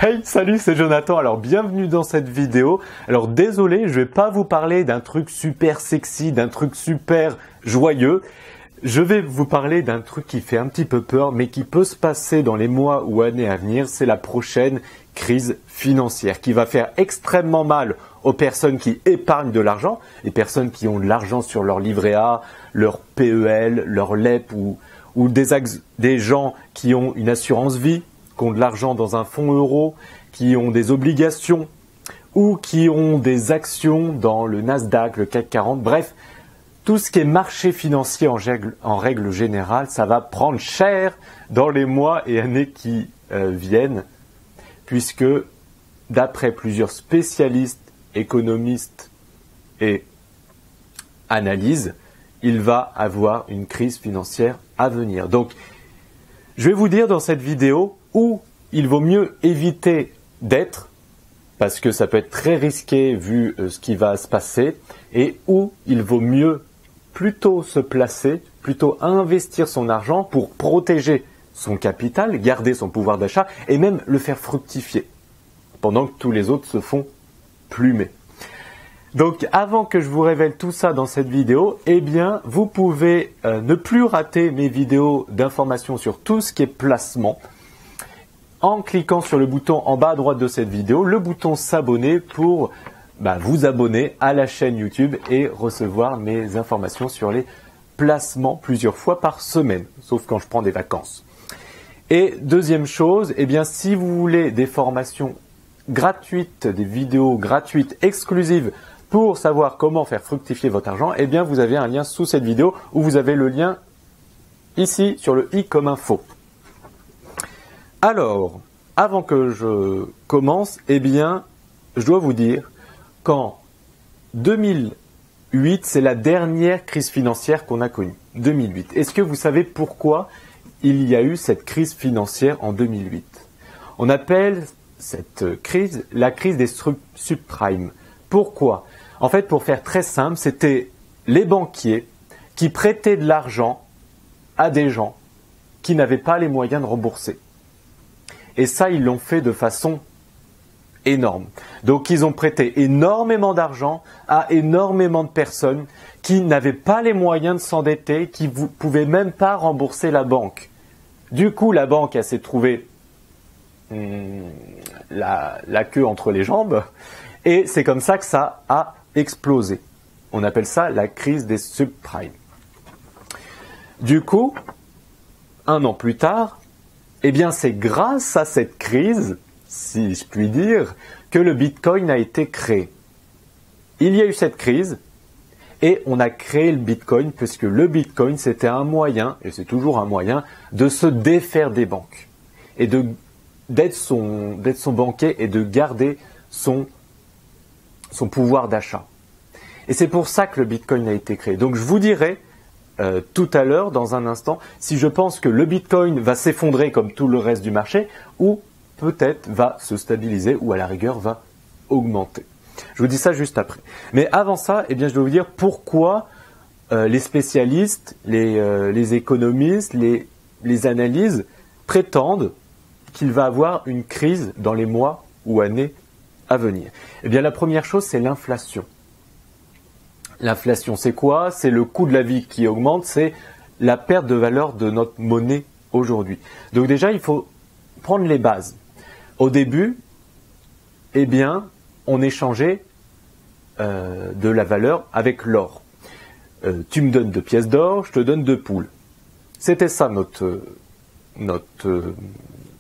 Hey, salut, c'est Jonathan. Alors, bienvenue dans cette vidéo. Alors, désolé, je vais pas vous parler d'un truc super sexy, d'un truc super joyeux. Je vais vous parler d'un truc qui fait un petit peu peur, mais qui peut se passer dans les mois ou années à venir. C'est la prochaine crise financière qui va faire extrêmement mal aux personnes qui épargnent de l'argent, les personnes qui ont de l'argent sur leur livret A, leur PEL, leur LEP ou des gens qui ont une assurance vie, qui ont de l'argent dans un fonds euro, qui ont des obligations ou qui ont des actions dans le Nasdaq, le CAC 40, bref, tout ce qui est marché financier en règle générale, ça va prendre cher dans les mois et années qui viennent, puisque d'après plusieurs spécialistes, économistes et analyses, il va avoir une crise financière à venir. Donc, je vais vous dire dans cette vidéo où il vaut mieux éviter d'être, parce que ça peut être très risqué vu ce qui va se passer, et où il vaut mieux plutôt se placer, plutôt investir son argent pour protéger son capital, garder son pouvoir d'achat et même le faire fructifier, pendant que tous les autres se font plumer. Donc avant que je vous révèle tout ça dans cette vidéo, eh bien vous pouvez ne plus rater mes vidéos d'information sur tout ce qui est placement en cliquant sur le bouton en bas à droite de cette vidéo, le bouton s'abonner pour vous abonner à la chaîne YouTube et recevoir mes informations sur les placements plusieurs fois par semaine, sauf quand je prends des vacances. Et deuxième chose, eh bien si vous voulez des formations gratuites, des vidéos gratuites exclusives pour savoir comment faire fructifier votre argent, eh bien vous avez un lien sous cette vidéo où vous avez le lien ici sur le i comme info. Alors, avant que je commence, eh bien je dois vous dire qu'en 2008, c'est la dernière crise financière qu'on a connue. 2008. Est-ce que vous savez pourquoi il y a eu cette crise financière en 2008? On appelle cette crise la crise des subprimes. Pourquoi? En fait, pour faire très simple, c'était les banquiers qui prêtaient de l'argent à des gens qui n'avaient pas les moyens de rembourser. Et ça, ils l'ont fait de façon énorme. Donc, ils ont prêté énormément d'argent à énormément de personnes qui n'avaient pas les moyens de s'endetter, qui ne pouvaient même pas rembourser la banque. Du coup, la banque s'est trouvée la queue entre les jambes et c'est comme ça que ça a explosé. On appelle ça la crise des subprimes. Du coup, un an plus tard, eh bien c'est grâce à cette crise, si je puis dire, que le Bitcoin a été créé. Il y a eu cette crise et on a créé le Bitcoin puisque le Bitcoin c'était un moyen, et c'est toujours un moyen, de se défaire des banques et d'être son banquier et de garder son pouvoir d'achat. Et c'est pour ça que le Bitcoin a été créé. Donc je vous dirai tout à l'heure, dans un instant, si je pense que le Bitcoin va s'effondrer comme tout le reste du marché ou peut-être va se stabiliser ou à la rigueur va augmenter. Je vous dis ça juste après. Mais avant ça, eh bien, je dois vous dire pourquoi les spécialistes, les économistes, les analyses prétendent qu'il va y avoir une crise dans les mois ou années à venir. Eh bien, la première chose, c'est l'inflation. L'inflation, c'est quoi? C'est le coût de la vie qui augmente, c'est la perte de valeur de notre monnaie aujourd'hui. Donc déjà, il faut prendre les bases. Au début, eh bien, on échangeait de la valeur avec l'or. Tu me donnes 2 pièces d'or, je te donne 2 poules. C'était ça notre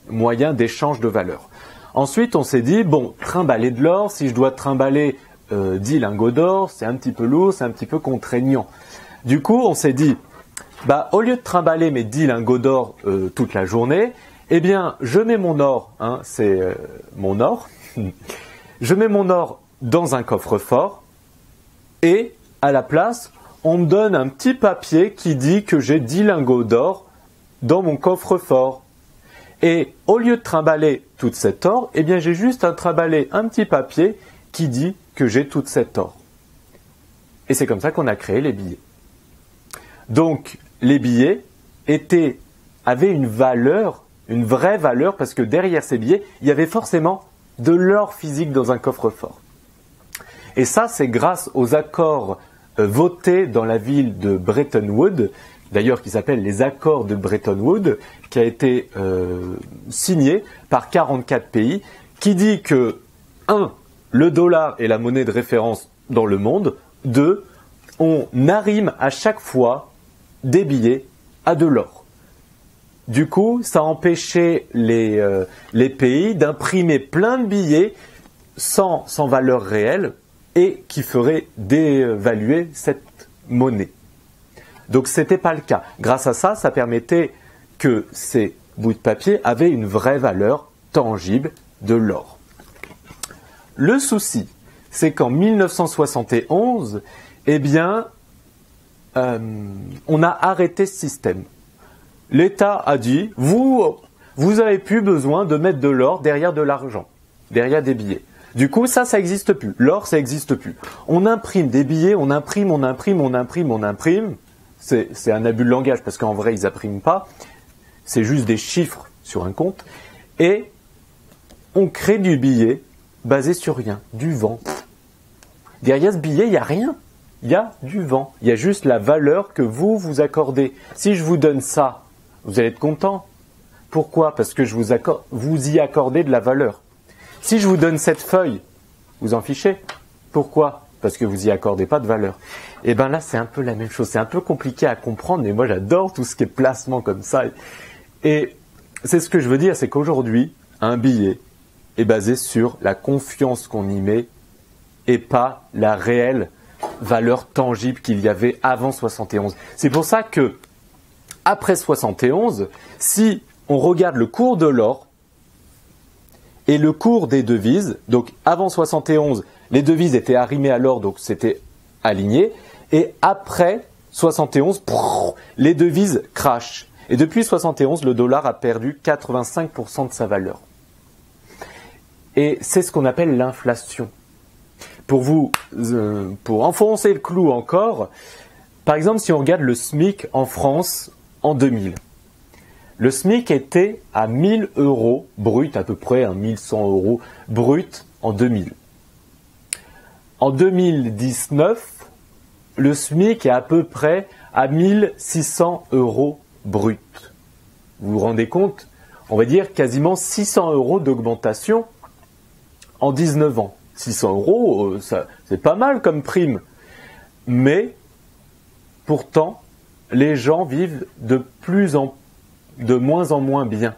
moyen d'échange de valeur. Ensuite, on s'est dit, bon, trimballer de l'or, si je dois trimballer 10 lingots d'or, c'est un petit peu lourd, c'est un petit peu contraignant. Du coup, on s'est dit, au lieu de trimballer mes 10 lingots d'or toute la journée, eh bien, je mets mon or, c'est mon or, je mets mon or dans un coffre-fort et à la place, on me donne un petit papier qui dit que j'ai 10 lingots d'or dans mon coffre-fort. Et au lieu de trimballer toute cette or, eh bien, j'ai juste à trimballer un petit papier qui dit que j'ai toute cette or. Et c'est comme ça qu'on a créé les billets. Donc, les billets avaient une valeur une vraie valeur parce que derrière ces billets, il y avait forcément de l'or physique dans un coffre-fort. Et ça, c'est grâce aux accords votés dans la ville de Bretton Woods, d'ailleurs qui s'appellent les accords de Bretton Woods, qui a été signé par 44 pays, qui dit que 1. Le dollar est la monnaie de référence dans le monde. 2. On arrime à chaque fois des billets à de l'or. Du coup, ça empêchait les pays d'imprimer plein de billets sans valeur réelle et qui feraient dévaluer cette monnaie. Donc ce n'était pas le cas. Grâce à ça, ça permettait que ces bouts de papier avaient une vraie valeur tangible de l'or. Le souci, c'est qu'en 1971, eh bien, on a arrêté ce système. L'État a dit, vous avez plus besoin de mettre de l'or derrière de l'argent, derrière des billets. Du coup, ça n'existe plus. L'or, ça n'existe plus. On imprime des billets, on imprime. C'est un abus de langage parce qu'en vrai, ils n'impriment pas. C'est juste des chiffres sur un compte. Et on crée du billet basé sur rien, du vent. Derrière ce billet, il n'y a rien. Il y a du vent. Il y a juste la valeur que vous accordez. Si je vous donne ça, vous allez être content. Pourquoi? Parce que vous y accordez de la valeur. Si je vous donne cette feuille, vous en fichez. Pourquoi? Parce que vous n'y accordez pas de valeur. Et bien là, c'est un peu la même chose. C'est un peu compliqué à comprendre, mais moi j'adore tout ce qui est placement comme ça. Et c'est ce que je veux dire, c'est qu'aujourd'hui, un billet est basé sur la confiance qu'on y met et pas la réelle valeur tangible qu'il y avait avant 71. C'est pour ça que, après 71, si on regarde le cours de l'or et le cours des devises, donc avant 71, les devises étaient arrimées à l'or, donc c'était aligné, et après 71, les devises crashent. Et depuis 71, le dollar a perdu 85% de sa valeur. Et c'est ce qu'on appelle l'inflation. Pour enfoncer le clou encore, par exemple, si on regarde le SMIC en France en 2000, le SMIC était à 1000 € brut, à peu près 1100 € brut en 2000. En 2019, le SMIC est à peu près à 1600 € brut. Vous vous rendez compte? On va dire quasiment 600 € d'augmentation en 19 ans. 600 €, c'est pas mal comme prime. Mais, pourtant, les gens vivent de moins en moins bien.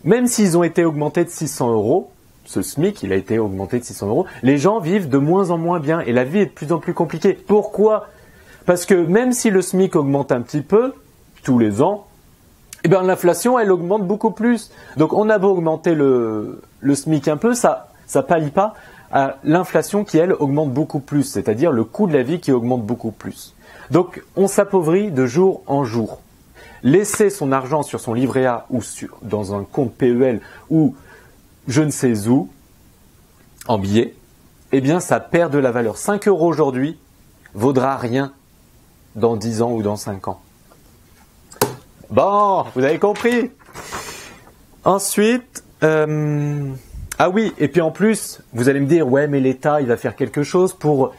Même s'ils ont été augmentés de 600 €, ce SMIC, il a été augmenté de 600 €, les gens vivent de moins en moins bien et la vie est de plus en plus compliquée. Pourquoi? Parce que même si le SMIC augmente un petit peu, tous les ans, eh bien l'inflation, elle augmente beaucoup plus. Donc on a beau augmenter le SMIC un peu, ça pallie pas à l'inflation qui, elle, augmente beaucoup plus, c'est-à-dire le coût de la vie qui augmente beaucoup plus. Donc on s'appauvrit de jour en jour. Laisser son argent sur son livret A ou dans un compte PEL ou je ne sais où, en billets, eh bien ça perd de la valeur. 5 € aujourd'hui vaudra rien dans 10 ans ou dans 5 ans. Bon, vous avez compris. Ensuite, ah oui, et puis en plus, vous allez me dire, ouais, mais l'État, il va faire quelque chose pour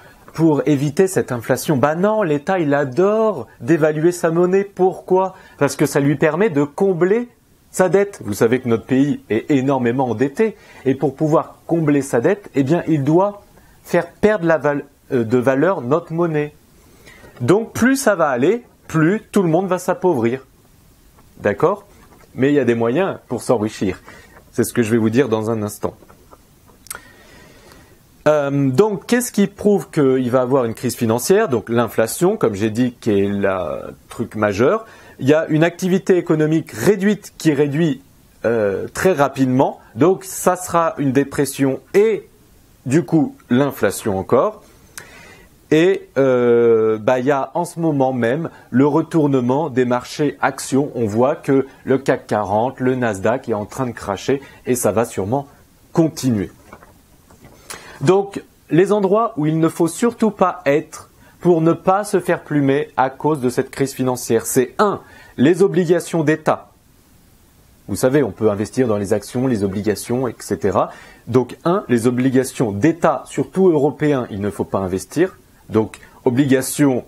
éviter cette inflation. Bah non, l'État, il adore dévaluer sa monnaie. Pourquoi? Parce que ça lui permet de combler sa dette. Vous savez que notre pays est énormément endetté. Et pour pouvoir combler sa dette, eh bien, il doit faire perdre de valeur notre monnaie. Donc, plus ça va aller, plus tout le monde va s'appauvrir. D'accord? Mais il y a des moyens pour s'enrichir. C'est ce que je vais vous dire dans un instant. Donc, qu'est-ce qui prouve qu'il va y avoir une crise financière? Donc, l'inflation, comme j'ai dit, qui est le truc majeur. Il y a une activité économique réduite qui réduit très rapidement. Donc, ça sera une dépression et, du coup, l'inflation encore. Et il y a en ce moment même le retournement des marchés actions. On voit que le CAC 40, le Nasdaq est en train de crasher et ça va sûrement continuer. Donc, les endroits où il ne faut surtout pas être pour ne pas se faire plumer à cause de cette crise financière, c'est 1. Les obligations d'État. Vous savez, on peut investir dans les actions, les obligations, etc. Donc, les obligations d'État, surtout européens, il ne faut pas investir. Donc, obligations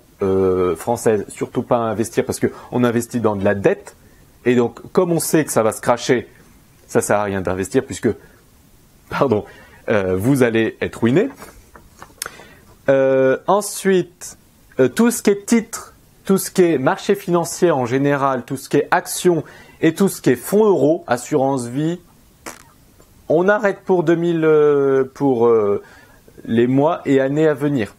françaises, surtout pas investir parce qu'on investit dans de la dette. Et donc, comme on sait que ça va se cracher, ça sert à rien d'investir puisque, vous allez être ruiné. Ensuite, tout ce qui est titres, tout ce qui est marché financier en général, tout ce qui est actions et tout ce qui est fonds euros, assurance vie, on arrête pour les mois et années à venir.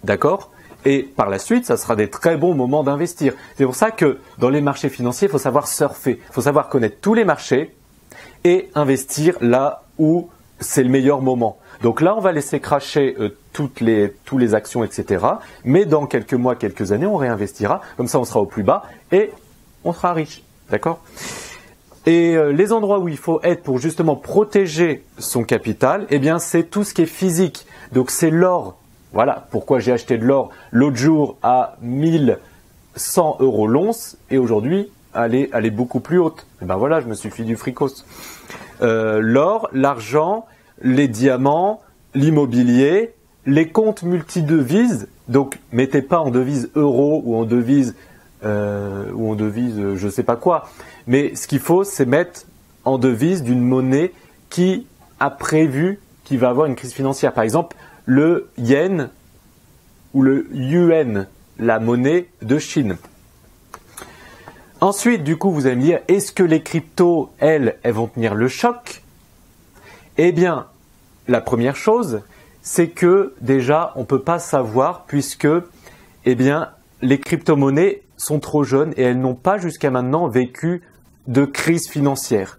D'accord ? Et par la suite, ça sera des très bons moments d'investir. C'est pour ça que dans les marchés financiers, il faut savoir surfer. Il faut savoir connaître tous les marchés et investir là où c'est le meilleur moment. Donc là, on va laisser cracher toutes les actions, etc. Mais dans quelques mois, quelques années, on réinvestira. Comme ça, on sera au plus bas et on sera riche. D'accord ? Et les endroits où il faut être pour justement protéger son capital, eh bien, c'est tout ce qui est physique. Donc, c'est l'or. Voilà pourquoi j'ai acheté de l'or l'autre jour à 1100 € l'once et aujourd'hui, elle est beaucoup plus haute. Et ben voilà, je me suis fait du fricos. L'or, l'argent, les diamants, l'immobilier, les comptes multidevises. Donc, mettez pas en devise euro ou en devise je sais pas quoi. Mais ce qu'il faut, c'est mettre en devise d'une monnaie qui a prévu qu'il va avoir une crise financière. Par exemple, le yen ou le yuan, la monnaie de Chine. Ensuite, du coup, vous allez me dire, est-ce que les cryptos, elles vont tenir le choc? Eh bien, la première chose, c'est que déjà, on ne peut pas savoir puisque, eh bien, les crypto-monnaies sont trop jeunes et elles n'ont pas jusqu'à maintenant vécu de crise financière.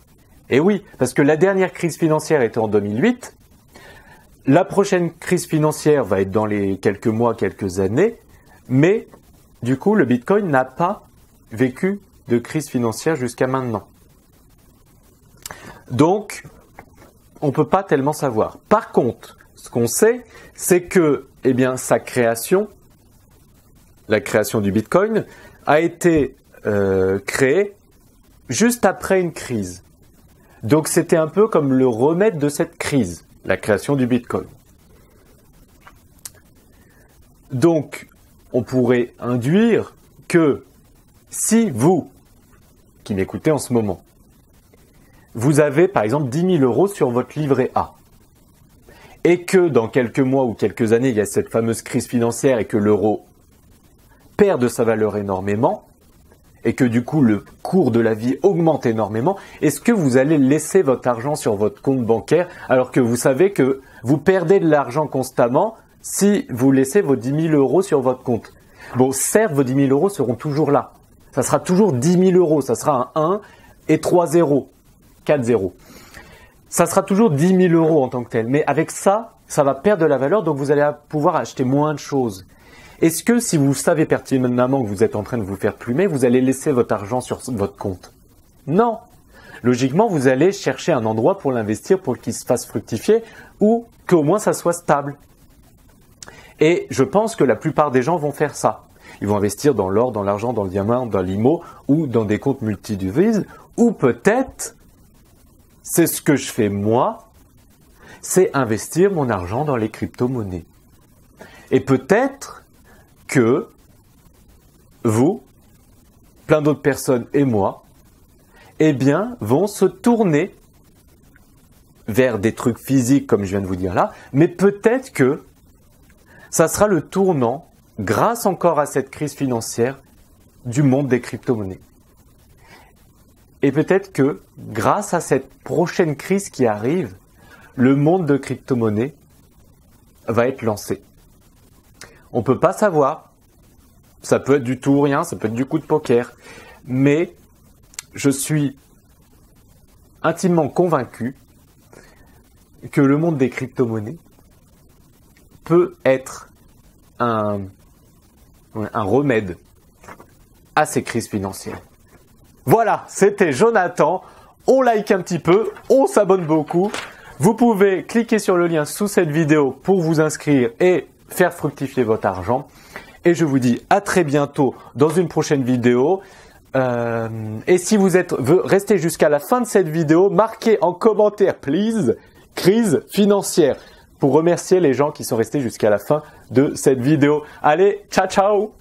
Et oui, parce que la dernière crise financière était en 2008. La prochaine crise financière va être dans les quelques mois, quelques années, mais du coup, le Bitcoin n'a pas vécu de crise financière jusqu'à maintenant. Donc, on ne peut pas tellement savoir. Par contre, ce qu'on sait, c'est que, eh bien, sa création, la création du Bitcoin, a été créée juste après une crise. Donc, c'était un peu comme le remède de cette crise. La création du Bitcoin. Donc, on pourrait induire que si vous, qui m'écoutez en ce moment, vous avez par exemple 10 000 € sur votre livret A, et que dans quelques mois ou quelques années, il y a cette fameuse crise financière et que l'euro perd de sa valeur énormément, et que du coup le cours de la vie augmente énormément, est-ce que vous allez laisser votre argent sur votre compte bancaire alors que vous savez que vous perdez de l'argent constamment si vous laissez vos 10 000 € sur votre compte? Bon, certes, vos 10 000 € seront toujours là. Ça sera toujours 10 000 €. Ça sera un 1 et 3 zéros, 4 zéros. Ça sera toujours 10 000 € en tant que tel. Mais avec ça, ça va perdre de la valeur, donc vous allez pouvoir acheter moins de choses. Est-ce que si vous savez pertinemment que vous êtes en train de vous faire plumer, vous allez laisser votre argent sur votre compte? Non. Logiquement, vous allez chercher un endroit pour l'investir, pour qu'il se fasse fructifier ou qu'au moins ça soit stable. Et je pense que la plupart des gens vont faire ça. Ils vont investir dans l'or, dans l'argent, dans le diamant, dans l'IMO ou dans des comptes multidevises. Ou peut-être, c'est ce que je fais moi, c'est investir mon argent dans les crypto-monnaies. Et peut-être que vous, plein d'autres personnes et moi, eh bien, vont se tourner vers des trucs physiques comme je viens de vous dire là, mais peut-être que ça sera le tournant, grâce encore à cette crise financière, du monde des crypto-monnaies. Et peut-être que, grâce à cette prochaine crise qui arrive, le monde de crypto-monnaies va être lancé. On ne peut pas savoir, ça peut être du tout ou rien, ça peut être du coup de poker, mais je suis intimement convaincu que le monde des crypto-monnaies peut être un remède à ces crises financières. Voilà, c'était Jonathan. On like un petit peu, on s'abonne beaucoup. Vous pouvez cliquer sur le lien sous cette vidéo pour vous inscrire et faire fructifier votre argent. Et je vous dis à très bientôt dans une prochaine vidéo. Et si vous restez jusqu'à la fin de cette vidéo, marquez en commentaire, please, crise financière, pour remercier les gens qui sont restés jusqu'à la fin de cette vidéo. Allez, ciao ciao!